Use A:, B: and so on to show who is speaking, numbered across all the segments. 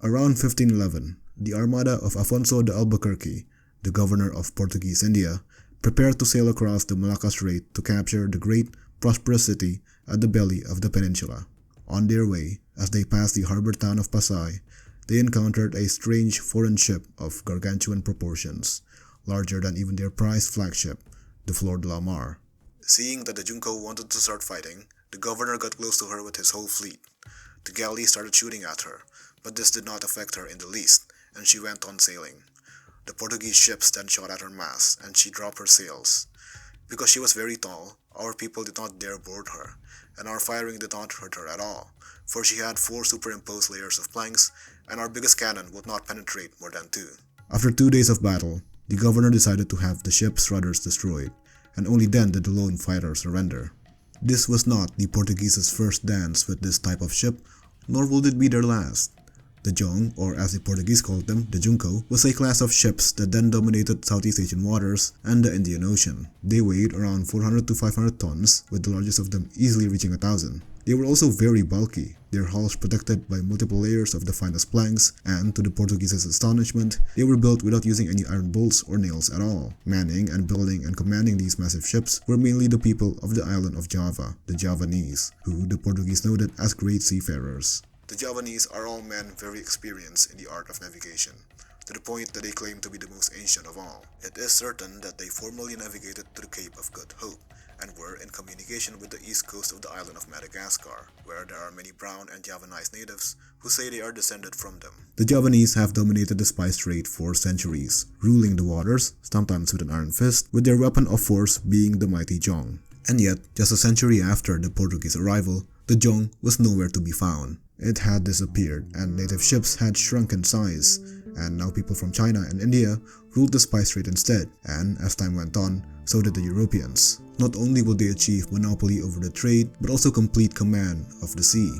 A: Around 1511, the armada of Afonso de Albuquerque, the governor of Portuguese India, prepared to sail across the Malacca Strait to capture the great, prosperous city at the belly of the peninsula. On their way, as they passed the harbor town of Pasay, they encountered a strange foreign ship of gargantuan proportions, larger than even their prized flagship, the Flor de la Mar. Seeing that the Junco wanted to start fighting, the governor got close to her with his whole fleet. The galley started shooting at her, but this did not affect her in the least, and she went on sailing. The Portuguese ships then shot at her masts, and she dropped her sails. Because she was very tall, our people did not dare board her, and our firing did not hurt her at all, for she had 4 superimposed layers of planks, and our biggest cannon would not penetrate more than 2. After 2 days of battle, the governor decided to have the ship's rudders destroyed, and only then did the lone fighter surrender. This was not the Portuguese's first dance with this type of ship, nor would it be their last. The Jong, or as the Portuguese called them, the Junco, was a class of ships that then dominated Southeast Asian waters and the Indian Ocean. They weighed around 400 to 500 tons, with the largest of them easily reaching 1,000. They were also very bulky, their hulls protected by multiple layers of the finest planks, and to the Portuguese's astonishment, they were built without using any iron bolts or nails at all. Manning and building and commanding these massive ships were mainly the people of the island of Java, the Javanese, who the Portuguese noted as great seafarers. The Javanese are all men very experienced in the art of navigation, to the point that they claim to be the most ancient of all. It is certain that they formerly navigated to the Cape of Good Hope, and were in communication with the east coast of the island of Madagascar, where there are many brown and Javanese natives who say they are descended from them. The Javanese have dominated the spice trade for centuries, ruling the waters, sometimes with an iron fist, with their weapon of force being the mighty Jong. And yet, just a century after the Portuguese arrival, the Jong was nowhere to be found. It had disappeared, and native ships had shrunk in size, and now people from China and India ruled the spice trade instead, and as time went on, so did the Europeans. Not only would they achieve monopoly over the trade, but also complete command of the sea.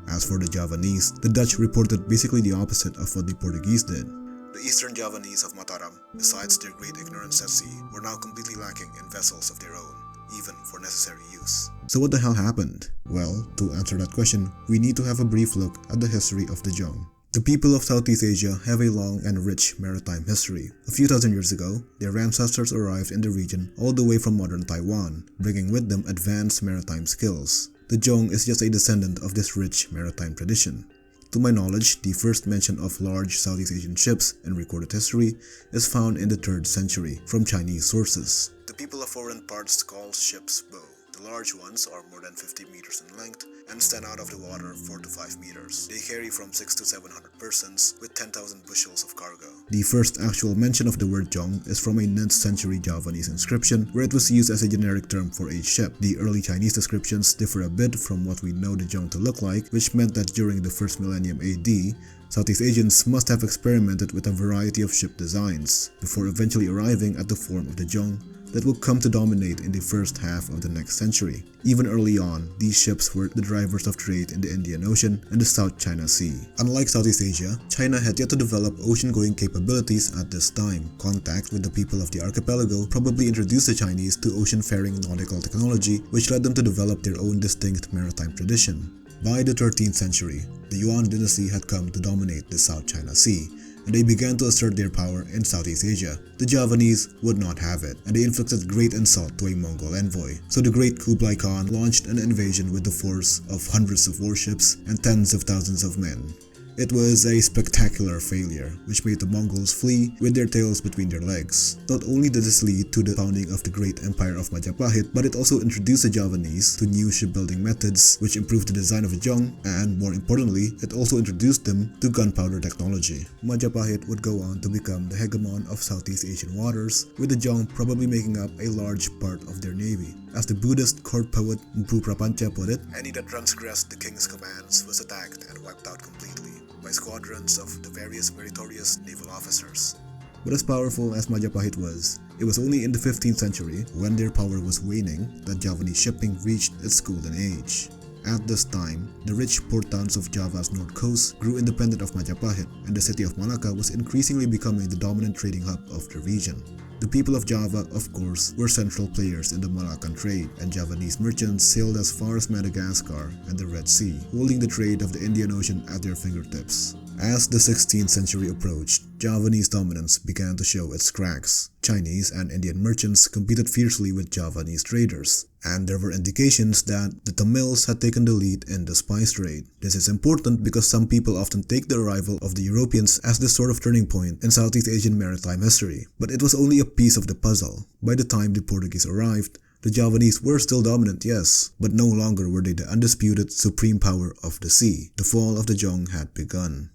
A: As for the Javanese, the Dutch reported basically the opposite of what the Portuguese did. The eastern Javanese of Mataram, besides their great ignorance at sea, were now completely lacking in vessels of their own, even for necessary use. So what the hell happened? Well, to answer that question, we need to have a brief look at the history of the Jong. The people of Southeast Asia have a long and rich maritime history. A few thousand years ago, their ancestors arrived in the region all the way from modern Taiwan, bringing with them advanced maritime skills. The Jong is just a descendant of this rich maritime tradition. To my knowledge, the first mention of large Southeast Asian ships in recorded history is found in the 3rd century from Chinese sources. The people of foreign parts call ships bow. The large ones are more than 50 meters in length and stand out of the water 4 to 5 meters. They carry from 600 to 700 persons with 10,000 bushels of cargo. The first actual mention of the word Jong is from a 9th century Javanese inscription where it was used as a generic term for a ship. The early Chinese descriptions differ a bit from what we know the Jong to look like, which meant that during the 1st millennium AD, Southeast Asians must have experimented with a variety of ship designs, before eventually arriving at the form of the Jong that will come to dominate in the first half of the next century. Even early on, these ships were the drivers of trade in the Indian Ocean and the South China Sea. Unlike Southeast Asia, China had yet to develop ocean-going capabilities at this time. Contact with the people of the archipelago probably introduced the Chinese to ocean-faring nautical technology, which led them to develop their own distinct maritime tradition. By the 13th century, the Yuan dynasty had come to dominate the South China Sea, and they began to assert their power in Southeast Asia. The Javanese would not have it, and they inflicted great insult to a Mongol envoy. So the great Kublai Khan launched an invasion with the force of hundreds of warships and tens of thousands of men. It was a spectacular failure, which made the Mongols flee with their tails between their legs. Not only did this lead to the founding of the great empire of Majapahit, but it also introduced the Javanese to new shipbuilding methods, which improved the design of the Jong, and more importantly, it also introduced them to gunpowder technology. Majapahit would go on to become the hegemon of Southeast Asian waters, with the Jong probably making up a large part of their navy. As the Buddhist court poet Mpu Prapanca put it, any that transgressed the king's commands was attacked and wiped out completely by squadrons of the various meritorious naval officers. But as powerful as Majapahit was, it was only in the 15th century, when their power was waning, that Javanese shipping reached its golden age. At this time, the rich port towns of Java's north coast grew independent of Majapahit, and the city of Malacca was increasingly becoming the dominant trading hub of the region. The people of Java, of course, were central players in the Malaccan trade, and Javanese merchants sailed as far as Madagascar and the Red Sea, holding the trade of the Indian Ocean at their fingertips. As the 16th century approached, Javanese dominance began to show its cracks. Chinese and Indian merchants competed fiercely with Javanese traders, and there were indications that the Tamils had taken the lead in the spice trade. This is important because some people often take the arrival of the Europeans as the sort of turning point in Southeast Asian maritime history, but it was only a piece of the puzzle. By the time the Portuguese arrived, the Javanese were still dominant, yes, but no longer were they the undisputed supreme power of the sea. The fall of the Jong had begun.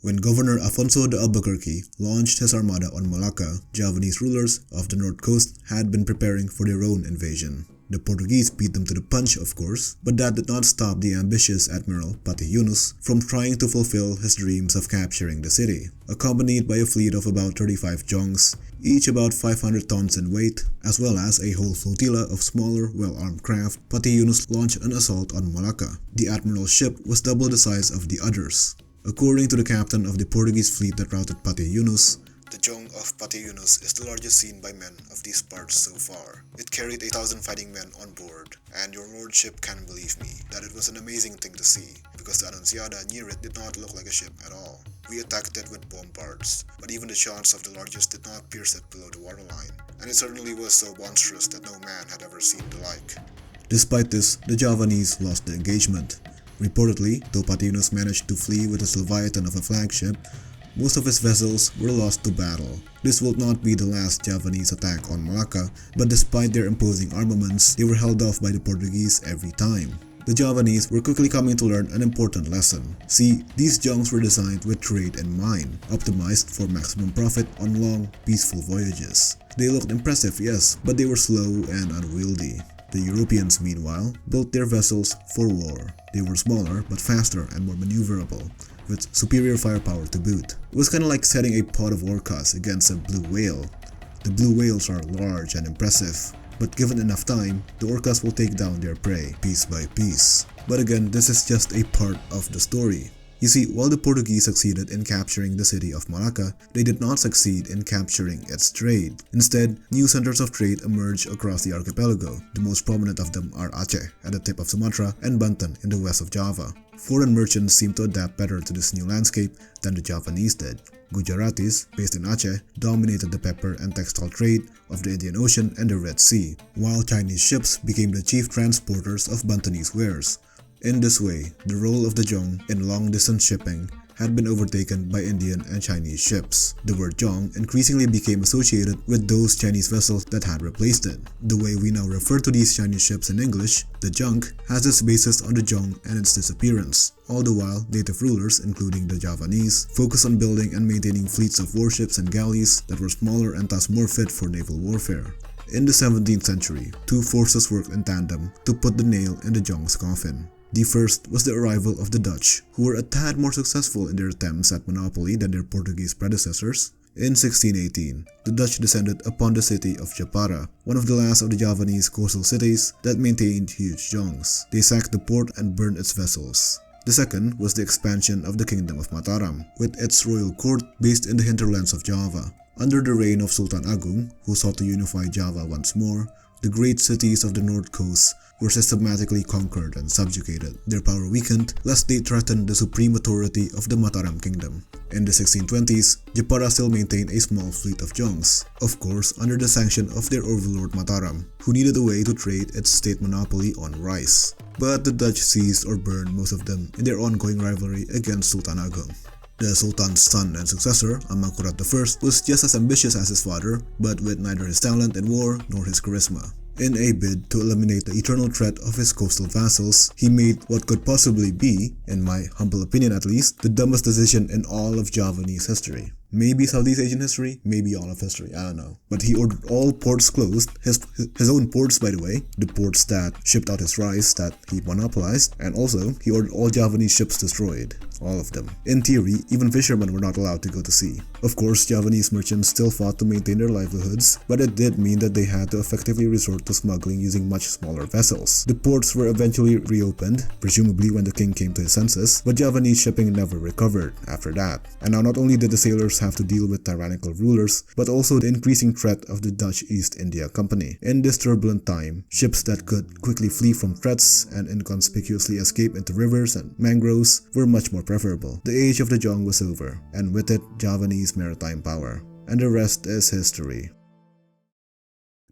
A: When Governor Afonso de Albuquerque launched his armada on Malacca, Javanese rulers of the north coast had been preparing for their own invasion. The Portuguese beat them to the punch, of course, but that did not stop the ambitious Admiral Pati Yunus from trying to fulfill his dreams of capturing the city. Accompanied by a fleet of about 35 Jongs, each about 500 tons in weight, as well as a whole flotilla of smaller, well-armed craft, Pati Yunus launched an assault on Malacca. The Admiral's ship was double the size of the others. According to the captain of the Portuguese fleet that routed Pati Yunus, the Jong of Pati Yunus is the largest seen by men of these parts so far. It carried 1,000 fighting men on board, and your lordship can believe me that it was an amazing thing to see, because the Annunciada near it did not look like a ship at all. We attacked it with bombards, but even the shots of the largest did not pierce it below the waterline, and it certainly was so monstrous that no man had ever seen the like. Despite this, the Javanese lost the engagement. Reportedly, though Pati Yunus managed to flee with his leviathan of a flagship, most of his vessels were lost to battle. This would not be the last Javanese attack on Malacca, but despite their imposing armaments, they were held off by the Portuguese every time. The Javanese were quickly coming to learn an important lesson. See, these Jongs were designed with trade in mind, optimized for maximum profit on long, peaceful voyages. They looked impressive, yes, but they were slow and unwieldy. The Europeans, meanwhile, built their vessels for war. They were smaller, but faster and more maneuverable, with superior firepower to boot. It was kinda like setting a pod of orcas against a blue whale. The blue whales are large and impressive, but given enough time, the orcas will take down their prey, piece by piece. But again, this is just a part of the story. You see, while the Portuguese succeeded in capturing the city of Malacca, they did not succeed in capturing its trade. Instead, new centers of trade emerged across the archipelago. The most prominent of them are Aceh, at the tip of Sumatra, and Banten in the west of Java. Foreign merchants seemed to adapt better to this new landscape than the Javanese did. Gujaratis, based in Aceh, dominated the pepper and textile trade of the Indian Ocean and the Red Sea, while Chinese ships became the chief transporters of Bantenese wares. In this way, the role of the Jong in long-distance shipping had been overtaken by Indian and Chinese ships. The word Jong increasingly became associated with those Chinese vessels that had replaced it. The way we now refer to these Chinese ships in English, the junk, has its basis on the Jong and its disappearance. All the while, native rulers, including the Javanese, focused on building and maintaining fleets of warships and galleys that were smaller and thus more fit for naval warfare. In the 17th century, two forces worked in tandem to put the nail in the Jong's coffin. The first was the arrival of the Dutch, who were a tad more successful in their attempts at monopoly than their Portuguese predecessors. In 1618, the Dutch descended upon the city of Japara, one of the last of the Javanese coastal cities that maintained huge Jongs. They sacked the port and burned its vessels. The second was the expansion of the Kingdom of Mataram, with its royal court based in the hinterlands of Java. Under the reign of Sultan Agung, who sought to unify Java once more, the great cities of the north coast were systematically conquered and subjugated. Their power weakened lest they threatened the supreme authority of the Mataram kingdom. In the 1620s, Japara still maintained a small fleet of Jongs, of course under the sanction of their overlord Mataram, who needed a way to trade its state monopoly on rice. But the Dutch seized or burned most of them in their ongoing rivalry against Sultan Agung. The Sultan's son and successor, Amangkurat I, was just as ambitious as his father, but with neither his talent in war nor his charisma. In a bid to eliminate the eternal threat of his coastal vassals, he made what could possibly be, in my humble opinion at least, the dumbest decision in all of Javanese history. Maybe Southeast Asian history, maybe all of history, I don't know. But he ordered all ports closed, his own ports by the way, the ports that shipped out his rice that he monopolized, and also he ordered all Javanese ships destroyed. All of them. In theory, even fishermen were not allowed to go to sea. Of course, Javanese merchants still fought to maintain their livelihoods, but it did mean that they had to effectively resort to smuggling using much smaller vessels. The ports were eventually reopened, presumably when the king came to his senses, but Javanese shipping never recovered after that. And now not only did the sailors have to deal with tyrannical rulers, but also the increasing threat of the Dutch East India Company. In this turbulent time, ships that could quickly flee from threats and inconspicuously escape into rivers and mangroves were much more preferable. The age of the Jong was over, and with it, Javanese maritime power. And the rest is history.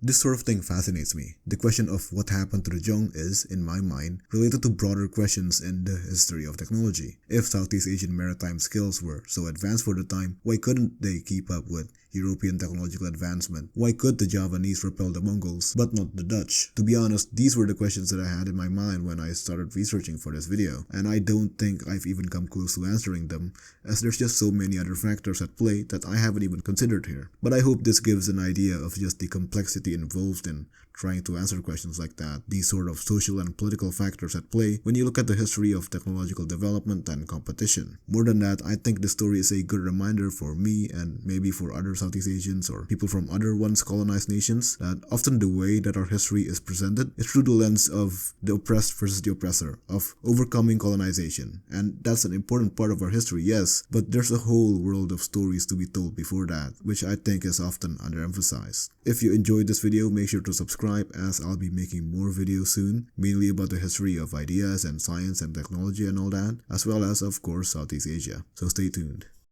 A: This sort of thing fascinates me. The question of what happened to the Jong is, in my mind, related to broader questions in the history of technology. If Southeast Asian maritime skills were so advanced for the time, why couldn't they keep up with European technological advancement? Why could the Javanese repel the Mongols, but not the Dutch? To be honest, these were the questions that I had in my mind when I started researching for this video, and I don't think I've even come close to answering them, as there's just so many other factors at play that I haven't even considered here. But I hope this gives an idea of just the complexity involved in trying to answer questions like that, these sort of social and political factors at play when you look at the history of technological development and competition. More than that, I think this story is a good reminder for me and maybe for other Southeast Asians or people from other once colonized nations that often the way that our history is presented is through the lens of the oppressed versus the oppressor, of overcoming colonization. And that's an important part of our history, yes, but there's a whole world of stories to be told before that, which I think is often underemphasized. If you enjoyed this video, make sure to subscribe, as I'll be making more videos soon, mainly about the history of ideas and science and technology and all that, as well as of course Southeast Asia. So stay tuned.